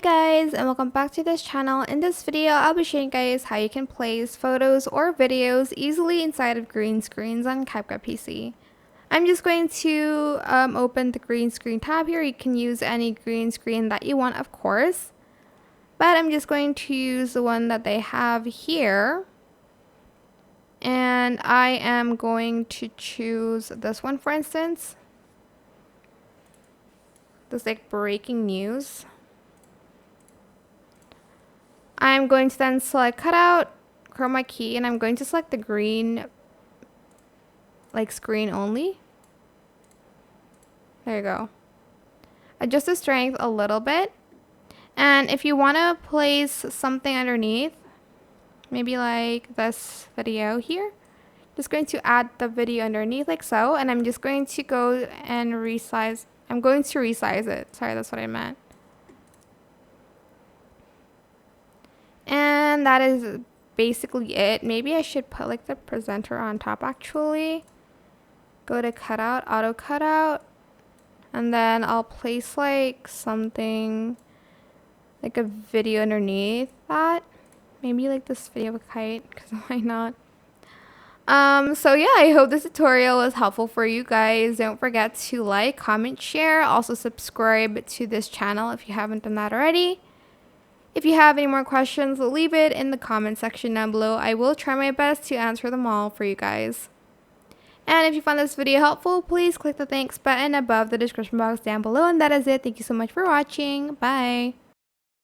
Hey guys, and welcome back to this channel. In this video I'll be showing you guys how you can place photos or videos easily inside of green screens on CapCut PC. I'm just going to open the green screen tab here. You can use any green screen that you want, of course, but I'm just going to use the one that they have here, and I am going to choose this one, for instance. This like breaking news. I'm going to then select cutout, chroma key, and I'm going to select the green, like screen only. There you go. Adjust the strength a little bit. And if you want to place something underneath, maybe like this video here, just going to add the video underneath like so. And I'm just going to go and resize. I'm going to resize it. Sorry, that's what I meant. And that is basically it. Maybe I should put like the presenter on top actually. Go to cutout, auto cutout, and then I'll place like something like a video underneath that. Maybe like this video of a kite, because why not? So yeah, I hope this tutorial was helpful for you guys. Don't forget to like, comment, share. Also subscribe to this channel if you haven't done that already. If you have any more questions, leave it in the comment section down below. I will try my best to answer them all for you guys. And if you found this video helpful, please click the thanks button above the description box down below. And that is it. Thank you so much for watching. Bye.